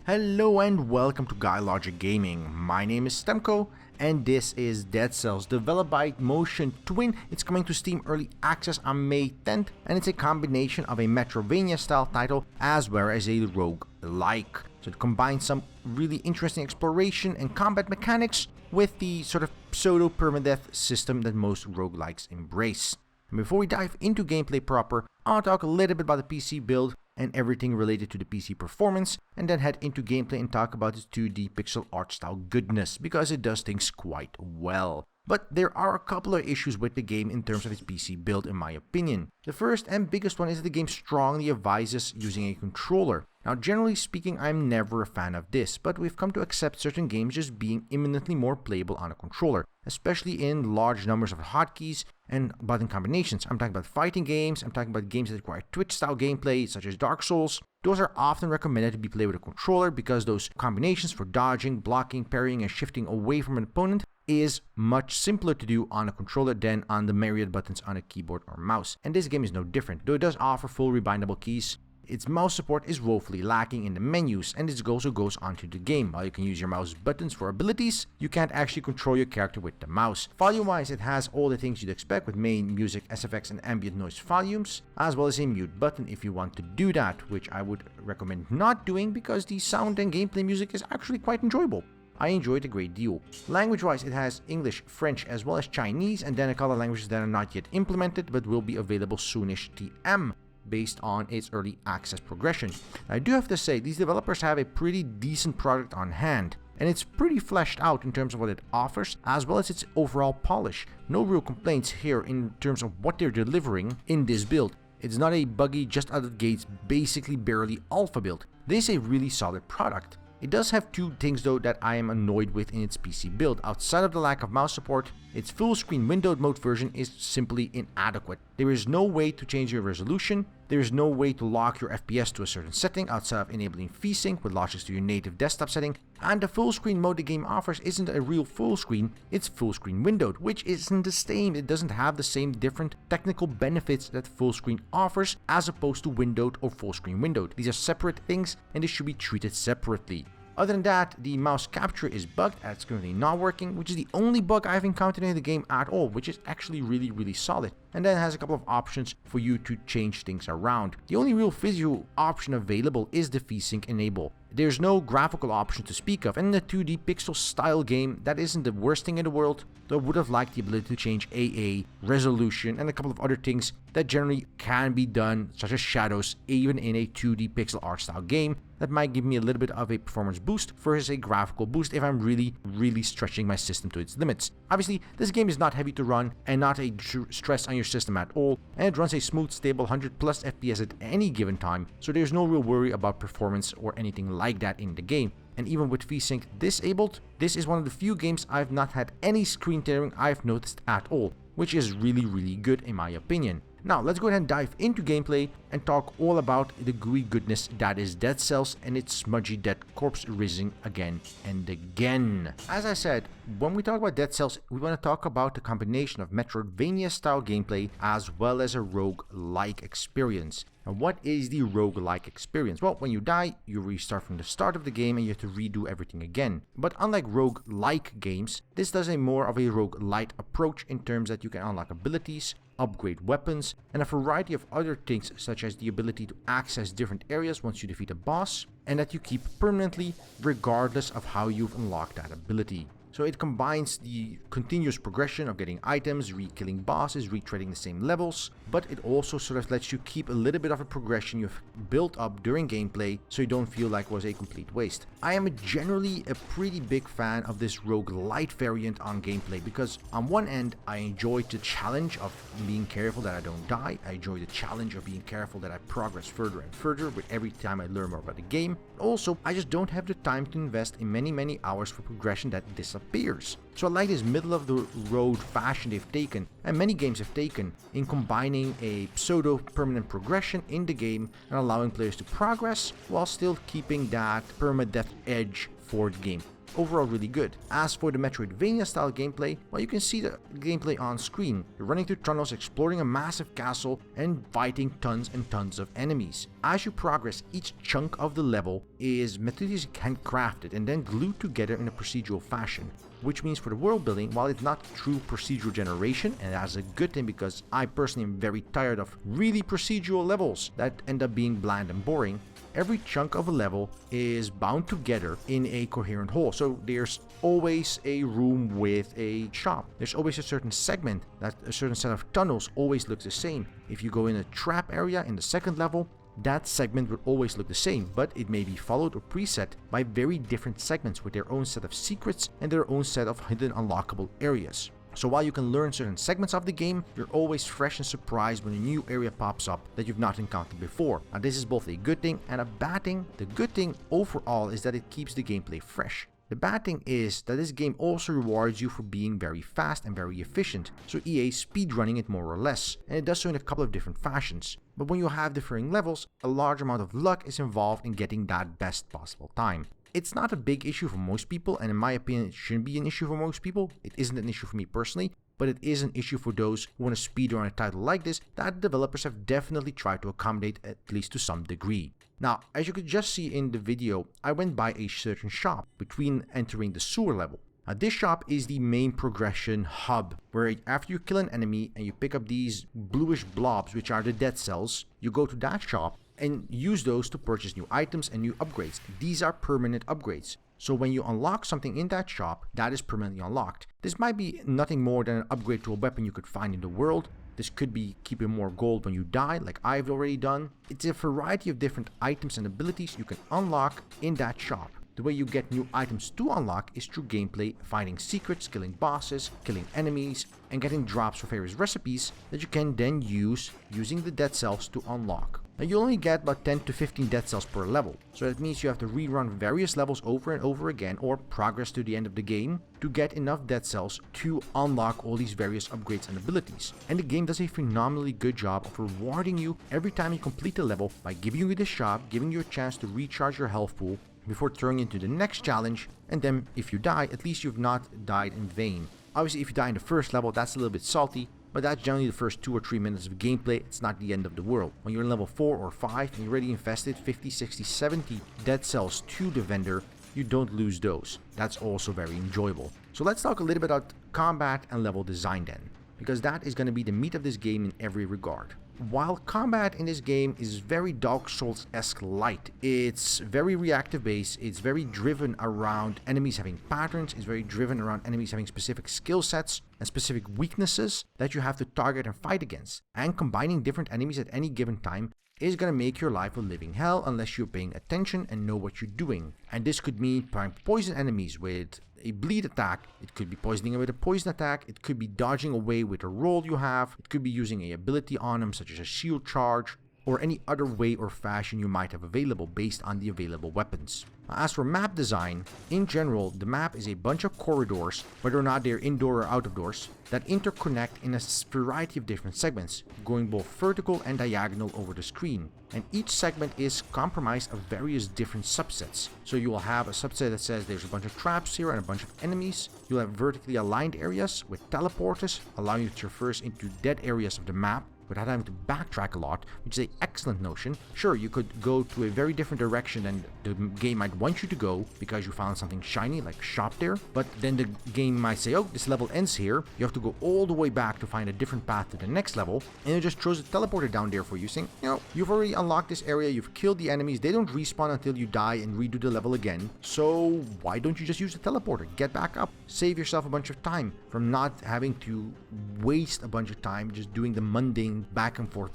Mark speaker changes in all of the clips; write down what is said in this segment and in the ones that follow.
Speaker 1: Hello and welcome to GuyLogicGaming. My name is Stemco and this is Dead Cells, developed by Motion Twin. It's coming to Steam Early Access on May 10th and it's a combination of a metroidvania style title as well as a rogue-like. So it combines some really interesting exploration and combat mechanics with the sort of pseudo-permadeath system that most roguelikes embrace. And before we dive into gameplay proper, I'll talk a little bit about the PC build and everything related to the PC performance, and then head into gameplay and talk about its 2D pixel art style goodness, because it does things quite well. But there are a couple of issues with the game in terms of its PC build in my opinion. The first and biggest one is that the game strongly advises using a controller. Now generally speaking, I'm never a fan of this, but we've come to accept certain games just being imminently more playable on a controller, especially in large numbers of hotkeys and button combinations. I'm talking about fighting games, I'm talking about games that require Twitch-style gameplay, such as Dark Souls. Those are often recommended to be played with a controller because those combinations for dodging, blocking, parrying, and shifting away from an opponent is much simpler to do on a controller than on the myriad buttons on a keyboard or mouse. And this game is no different, though it does offer full rebindable keys. Its mouse support is woefully lacking in the menus, and this also goes onto the game. While you can use your mouse buttons for abilities, you can't actually control your character with the mouse. Volume-wise, it has all the things you'd expect with main, music, SFX, and ambient noise volumes, as well as a mute button if you want to do that, which I would recommend not doing because the sound and gameplay music is actually quite enjoyable. I enjoy it a great deal. Language-wise, it has English, French, as well as Chinese, and then a couple of languages that are not yet implemented but will be available soonish TM, based on its early access progression. I do have to say, these developers have a pretty decent product on hand, and it's pretty fleshed out in terms of what it offers, as well as its overall polish. No real complaints here in terms of what they're delivering in this build. It's not a buggy, just out of the gates, basically barely alpha build. This is a really solid product. It does have two things though that I am annoyed with in its PC build. Outside of the lack of mouse support, its full screen windowed mode version is simply inadequate. There is no way to change your resolution, there is no way to lock your FPS to a certain setting outside of enabling VSync with logics to your native desktop setting, and the full screen mode the game offers isn't a real full screen, it's full screen windowed, which isn't the same. It doesn't have the same different technical benefits that full screen offers as opposed to windowed or full screen windowed. These are separate things and they should be treated separately. Other than that, the mouse capture is bugged and it's currently not working, which is the only bug I've encountered in the game at all, which is actually really solid. And then it has a couple of options for you to change things around. The only real visual option available is the VSync enable. There's no graphical option to speak of, and in a 2D pixel style game, that isn't the worst thing in the world, though I would have liked the ability to change AA, resolution, and a couple of other things that generally can be done, such as shadows, even in a 2D pixel art style game. That might give me a little bit of a performance boost versus a graphical boost if I'm really stretching my system to its limits. Obviously, this game is not heavy to run and not a stress on your system at all, and it runs a smooth, stable 100 plus FPS at any given time, so there's no real worry about performance or anything like that in the game. And even with VSync disabled, this is one of the few games I've not had any screen tearing I've noticed at all, which is really good in my opinion. Now let's go ahead and dive into gameplay and talk all about the gooey goodness that is Dead Cells and its smudgy dead corpse rising again and again. As I said, when we talk about Dead Cells, we want to talk about the combination of metroidvania style gameplay as well as a rogue-like experience. And what is the rogue-like experience? Well, when you die, you restart from the start of the game and you have to redo everything again. But unlike rogue-like games, this does a more of a rogue-lite approach in terms that you can unlock abilities, upgrade weapons, and a variety of other things such as the ability to access different areas once you defeat a boss, and that you keep permanently regardless of how you've unlocked that ability. So it combines the continuous progression of getting items, re-killing bosses, retreading the same levels, but it also sort of lets you keep a little bit of a progression you've built up during gameplay so you don't feel like it was a complete waste. I am generally a pretty big fan of this roguelite variant on gameplay because on one end, I enjoy the challenge of being careful that I don't die. I enjoy the challenge of being careful that I progress further and further with every time I learn more about the game. Also, I just don't have the time to invest in many hours for progression that disappears. So I like this middle of the road fashion they've taken, and many games have taken, in combining a pseudo permanent progression in the game and allowing players to progress while still keeping that permadeath edge for the game. Overall really good. As for the metroidvania style gameplay, well, you can see the gameplay on screen. You're running through tunnels, exploring a massive castle, and fighting tons and tons of enemies. As you progress, each chunk of the level is meticulously handcrafted and then glued together in a procedural fashion. Which means for the world building, while it's not true procedural generation, and that's a good thing because I personally am very tired of really procedural levels that end up being bland and boring, every chunk of a level is bound together in a coherent whole. So there's always a room with a shop. There's always a certain segment that a certain set of tunnels always looks the same. If you go in a trap area in the second level, that segment will always look the same, but it may be followed or preset by very different segments with their own set of secrets and their own set of hidden unlockable areas. So while you can learn certain segments of the game, you're always fresh and surprised when a new area pops up that you've not encountered before. Now this is both a good thing and a bad thing. The good thing overall is that it keeps the gameplay fresh. The bad thing is that this game also rewards you for being very fast and very efficient, so EA speedrunning it more or less, and it does so in a couple of different fashions. But when you have differing levels, a large amount of luck is involved in getting that best possible time. It's not a big issue for most people, and in my opinion it shouldn't be an issue for most people. It isn't an issue for me personally, but it is an issue for those who want to speedrun a title like this that developers have definitely tried to accommodate, at least to some degree. Now, as you could just see in the video, I went by a certain shop between entering the sewer level. Now this shop is the main progression hub, where after you kill an enemy and you pick up these bluish blobs, which are the dead cells, you go to that shop and use those to purchase new items and new upgrades. These are permanent upgrades. So when you unlock something in that shop, that is permanently unlocked. This might be nothing more than an upgrade to a weapon you could find in the world. This could be keeping more gold when you die, like I've already done. It's a variety of different items and abilities you can unlock in that shop. The way you get new items to unlock is through gameplay, finding secrets, killing bosses, killing enemies, and getting drops for various recipes that you can then use using the dead cells to unlock. Now you only get about 10 to 15 dead cells per level, so that means you have to rerun various levels over and over again or progress to the end of the game to get enough dead cells to unlock all these various upgrades and abilities. And the game does a phenomenally good job of rewarding you every time you complete the level by giving you the shop, giving you a chance to recharge your health pool before turning into the next challenge, and then if you die, at least you've not died in vain. Obviously if you die in the first level, that's a little bit salty, but that's generally the first 2 or 3 minutes of gameplay. It's not the end of the world. When you're in level 4 or 5 and you already invested 50, 60, 70 dead cells to the vendor, you don't lose those. That's also very enjoyable. So let's talk a little bit about combat and level design then, because that is going to be the meat of this game in every regard. While combat in this game is very Dark Souls-esque light, it's very reactive based, it's very driven around enemies having patterns, it's very driven around enemies having specific skill sets and specific weaknesses that you have to target and fight against. And combining different enemies at any given time is going to make your life a living hell unless you're paying attention and know what you're doing. And this could mean poison enemies with a bleed attack, it could be poisoning with a poison attack, it could be dodging away with a roll you have, it could be using a ability on them such as a shield charge, or any other way or fashion you might have available based on the available weapons. As for map design, in general, the map is a bunch of corridors, whether or not they're indoor or out of doors, that interconnect in a variety of different segments, going both vertical and diagonal over the screen. And each segment is comprised of various different subsets. So you will have a subset that says there's a bunch of traps here and a bunch of enemies. You'll have vertically aligned areas with teleporters, allowing you to traverse into dead areas of the map without having to backtrack a lot, which is an excellent notion. Sure, you could go to a very different direction than the game might want you to go because you found something shiny like shop there, but then the game might say, oh, this level ends here, you have to go all the way back to find a different path to the next level, and it just throws a teleporter down there for you saying, you know, you've already unlocked this area, you've killed the enemies, they don't respawn until you die and redo the level again, so why don't you just use the teleporter, get back up, save yourself a bunch of time from not having to waste a bunch of time just doing the mundane back and forth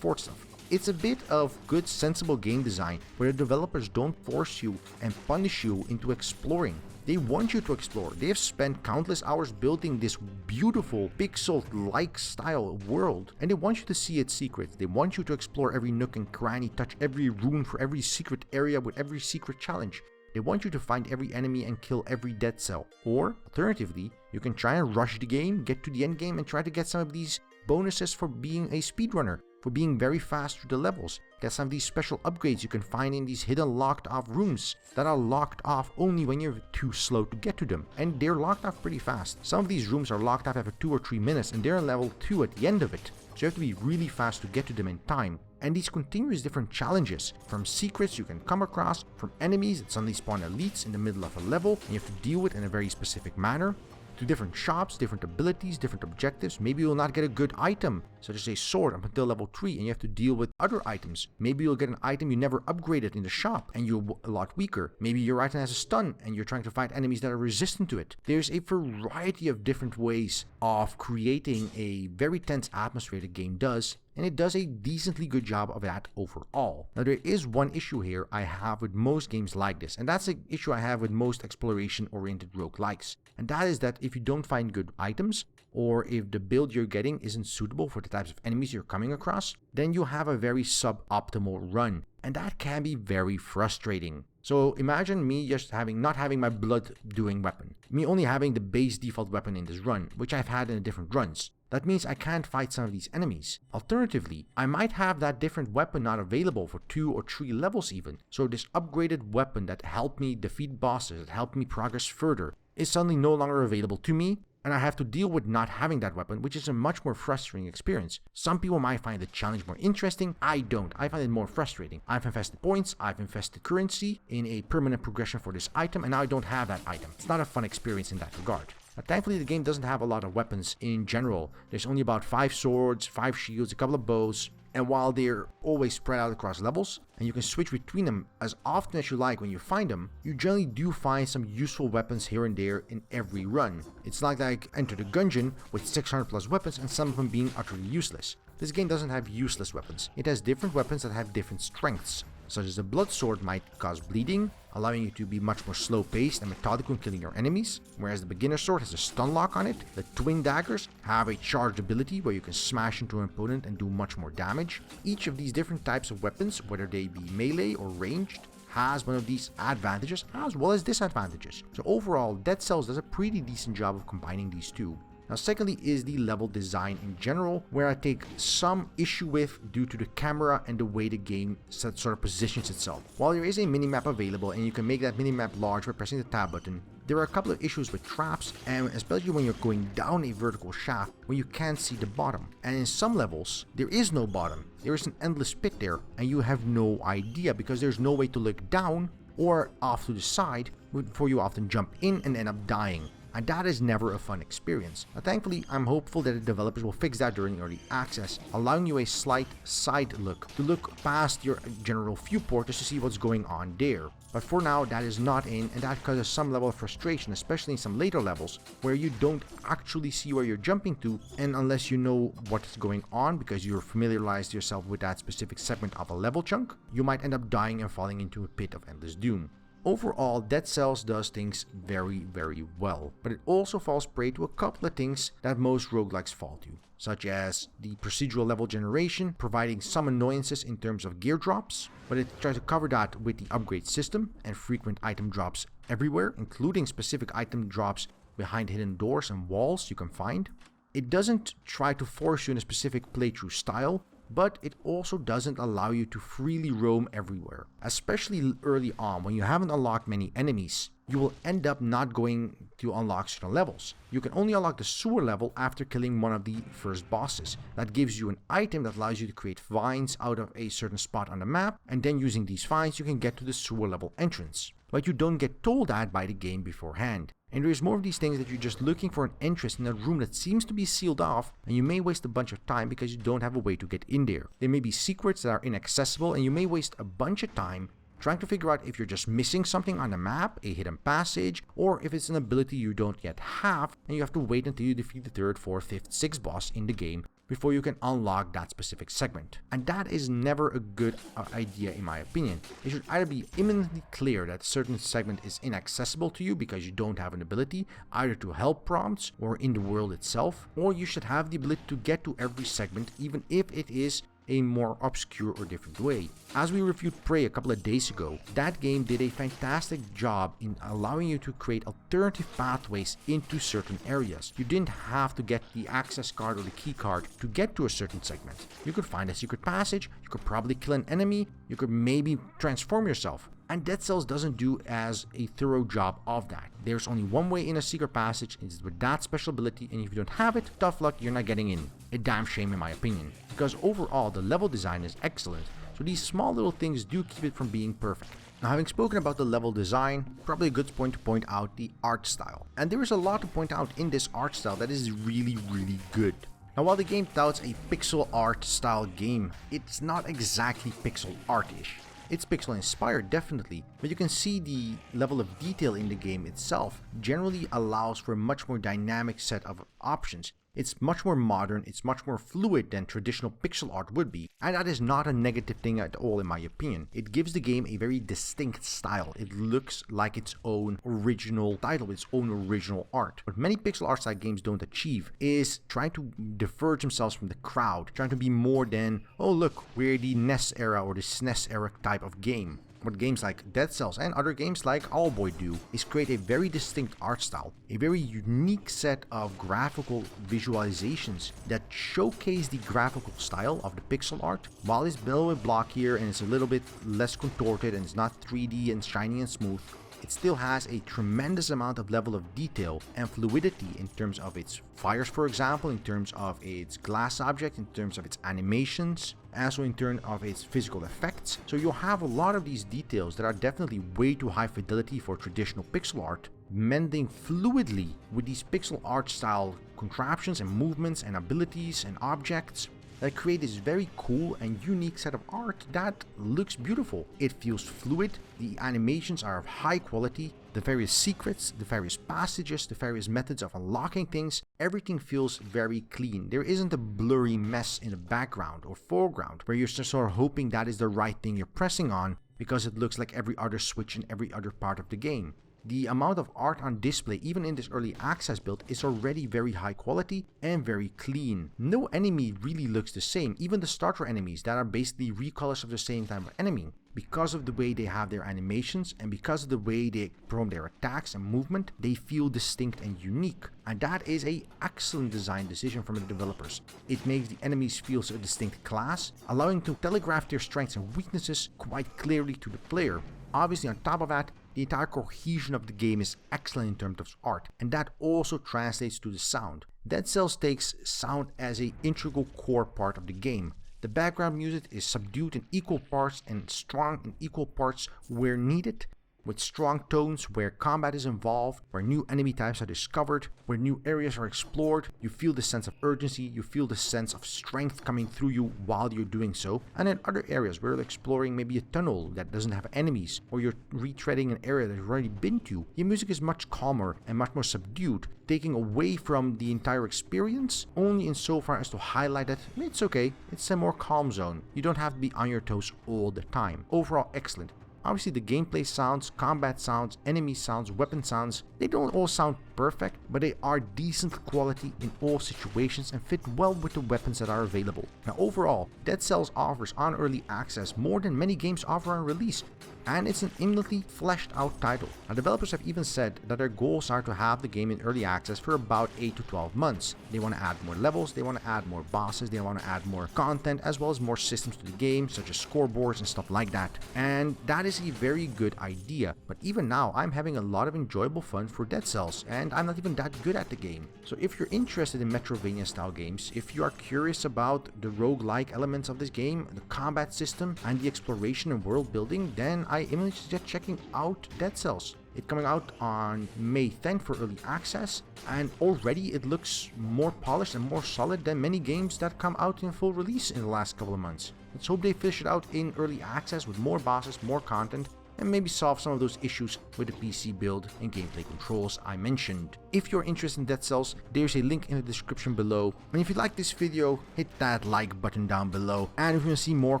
Speaker 1: stuff. It's a bit of good sensible game design where the developers don't force you and punish you into exploring. They want you to explore. They have spent countless hours building this beautiful pixel-like style world, and they want you to see its secrets. They want you to explore every nook and cranny, touch every room for every secret area with every secret challenge. They want you to find every enemy and kill every dead cell. Or, alternatively, you can try and rush the game, get to the end game, and try to get some of these bonuses for being a speedrunner, for being very fast through the levels. at some of these special upgrades you can find in these hidden locked off rooms that are locked off only when you're too slow to get to them. And they're locked off pretty fast. Some of these rooms are locked off after 2 or 3 minutes and they're on level 2 at the end of it. So you have to be really fast to get to them in time. And these continuous different challenges, from secrets you can come across, from enemies that suddenly spawn elites in the middle of a level and you have to deal with in a very specific manner, to different shops, different abilities, different objectives. Maybe you'll not get a good item, such as a sword up until level 3 and you have to deal with other items. Maybe you'll get an item you never upgraded in the shop and you're a lot weaker. Maybe your item has a stun and you're trying to fight enemies that are resistant to it. There's a variety of different ways of creating a very tense atmosphere the game does, and it does a decently good job of that overall. Now there is one issue here I have with most games like this, and that's an issue I have with most exploration-oriented roguelikes. And that is that if you don't find good items, or if the build you're getting isn't suitable for the types of enemies you're coming across, then you have a very suboptimal run, and that can be very frustrating. So imagine me just not having my blood-doing weapon, me only having the base default weapon in this run, which I've had in different runs. That means I can't fight some of these enemies. Alternatively, I might have that different weapon not available for 2 or 3 levels even. So this upgraded weapon that helped me defeat bosses, that helped me progress further, is suddenly no longer available to me, and I have to deal with not having that weapon, which is a much more frustrating experience. Some people might find the challenge more interesting, I don't. I find it more frustrating. I've invested points, I've invested currency in a permanent progression for this item, and now I don't have that item. It's not a fun experience in that regard. Now, thankfully, the game doesn't have a lot of weapons in general. There's only about 5 swords, 5 shields, a couple of bows, and while they're always spread out across levels, and you can switch between them as often as you like when you find them, you generally do find some useful weapons here and there in every run. It's not like Enter the Gungeon with 600 plus weapons and some of them being utterly useless. This game doesn't have useless weapons. It has different weapons that have different strengths, such as the blood sword might cause bleeding, allowing you to be much more slow-paced and methodical in killing your enemies, whereas the beginner sword has a stun lock on it. The twin daggers have a charged ability where you can smash into an opponent and do much more damage. Each of these different types of weapons, whether they be melee or ranged, has one of these advantages as well as disadvantages. So overall, Dead Cells does a pretty decent job of combining these two. Now secondly is the level design in general, where I take some issue with due to the camera and the way the game sort of positions itself. While there is a minimap available and you can make that minimap large by pressing the tab button, there are a couple of issues with traps, and especially when you're going down a vertical shaft where you can't see the bottom. And in some levels, there is no bottom. There is an endless pit there and you have no idea because there's no way to look down or off to the side before you often jump in and end up dying. And that is never a fun experience. Now, thankfully, I'm hopeful that the developers will fix that during early access, allowing you a slight side look to look past your general viewport just to see what's going on there. But for now, that is not in, and that causes some level of frustration, especially in some later levels where you don't actually see where you're jumping to, and unless you know what's going on because you're familiarized yourself with that specific segment of a level chunk, you might end up dying and falling into a pit of endless doom. Overall, Dead Cells does things very, very well, but it also falls prey to a couple of things that most roguelikes fall to, such as the procedural level generation, providing some annoyances in terms of gear drops, but it tries to cover that with the upgrade system and frequent item drops everywhere, including specific item drops behind hidden doors and walls you can find. It doesn't try to force you in a specific playthrough style, but it also doesn't allow you to freely roam everywhere. Especially early on, when you haven't unlocked many enemies, you will end up not going to unlock certain levels. You can only unlock the sewer level after killing one of the first bosses. That gives you an item that allows you to create vines out of a certain spot on the map, and then using these vines you can get to the sewer level entrance. But you don't get told that by the game beforehand. And there's more of these things that you're just looking for an entrance in a room that seems to be sealed off, and you may waste a bunch of time because you don't have a way to get in there. There may be secrets that are inaccessible, and you may waste a bunch of time trying to figure out if you're just missing something on the map, a hidden passage, or if it's an ability you don't yet have, and you have to wait until you defeat the 3rd, 4th, 5th, 6th boss in the game before you can unlock that specific segment. And that is never a good idea in my opinion. It should either be imminently clear that a certain segment is inaccessible to you because you don't have an ability, either to help prompts or in the world itself, or you should have the ability to get to every segment even if it is a more obscure or different way. As we reviewed Prey a couple of days ago, that game did a fantastic job in allowing you to create alternative pathways into certain areas. You didn't have to get the access card or the key card to get to a certain segment. You could find a secret passage, you could probably kill an enemy, you could maybe transform yourself. And Dead Cells doesn't do as a thorough job of that. There's only one way in a secret passage, it's with that special ability, and if you don't have it, tough luck, you're not getting in. A damn shame in my opinion, because overall the level design is excellent, so these small little things do keep it from being perfect. Now, having spoken about the level design, probably a good point to point out the art style. And there is a lot to point out in this art style that is really good. Now, while the game touts a pixel art style game, it's not exactly pixel art-ish. It's pixel inspired definitely, but you can see the level of detail in the game itself generally allows for a much more dynamic set of options. It's much more modern, it's much more fluid than traditional pixel art would be, and that is not a negative thing at all in my opinion. It gives the game a very distinct style. It looks like its own original title, its own original art. What many pixel art style games don't achieve is trying to diverge themselves from the crowd, trying to be more than, oh look, we're the NES era or the SNES era type of game. What games like Dead Cells and other games like Owlboy do is create a very distinct art style, a very unique set of graphical visualizations that showcase the graphical style of the pixel art. While it's a little bit blockier and it's a little bit less contorted and it's not 3D and shiny and smooth, it still has a tremendous amount of level of detail and fluidity in terms of its fires, for example, in terms of its glass object, in terms of its animations, also in terms of its physical effects. So you'll have a lot of these details that are definitely way too high fidelity for traditional pixel art, mending fluidly with these pixel art style contraptions and movements and abilities and objects that create this very cool and unique set of art that looks beautiful. It feels fluid, the animations are of high quality, the various secrets, the various passages, the various methods of unlocking things, everything feels very clean. There isn't a blurry mess in the background or foreground where you're just sort of hoping that is the right thing you're pressing on because it looks like every other switch in every other part of the game. The amount of art on display, even in this early access build, is already very high quality and very clean. No enemy really looks the same, even the starter enemies that are basically recolors of the same type of enemy. Because of the way they have their animations and because of the way they perform their attacks and movement, they feel distinct and unique. And that is an excellent design decision from the developers. It makes the enemies feel a distinct class, allowing them to telegraph their strengths and weaknesses quite clearly to the player. Obviously, on top of that, the entire cohesion of the game is excellent in terms of art, and that also translates to the sound. Dead Cells takes sound as an integral core part of the game. The background music is subdued in equal parts and strong in equal parts where needed, with strong tones where combat is involved, where new enemy types are discovered, where new areas are explored. You feel the sense of urgency, you feel the sense of strength coming through you while you're doing so. And in other areas where you're exploring maybe a tunnel that doesn't have enemies, or you're retreading an area that you've already been to, your music is much calmer and much more subdued, taking away from the entire experience, only insofar as to highlight that it's okay, it's a more calm zone. You don't have to be on your toes all the time. Overall, excellent. Obviously, the gameplay sounds, combat sounds, enemy sounds, weapon sounds, they don't all sound perfect, but they are decent quality in all situations and fit well with the weapons that are available. Now overall, Dead Cells offers on early access more than many games offer on release, and it's an imminently fleshed out title. Now developers have even said that their goals are to have the game in early access for about 8 to 12 months. They want to add more levels, they want to add more bosses, they want to add more content, as well as more systems to the game, such as scoreboards and stuff like that. And that is a very good idea, but even now I'm having a lot of enjoyable fun for Dead Cells, and I'm not even that good at the game. So if you're interested in metroidvania style games, if you are curious about the roguelike elements of this game, the combat system, and the exploration and world building, then I immediately suggest checking out Dead Cells. It's coming out on May 10th for early access, and already it looks more polished and more solid than many games that come out in full release in the last couple of months. Let's hope they finish it out in early access with more bosses, more content, and maybe solve some of those issues with the PC build and gameplay controls I mentioned. If you're interested in Dead Cells, there's a link in the description below. And if you like this video, hit that like button down below. And if you want to see more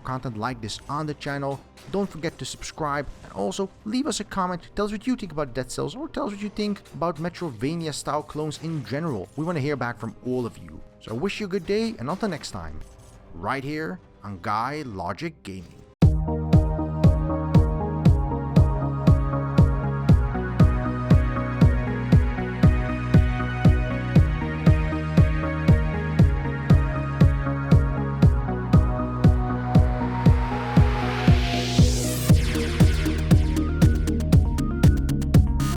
Speaker 1: content like this on the channel, don't forget to subscribe, and also leave us a comment. Tell us what you think about Dead Cells, or tell us what you think about Metroidvania style clones in general. We want to hear back from all of you. So I wish you a good day, and until next time, right here on GuyLogicGaming.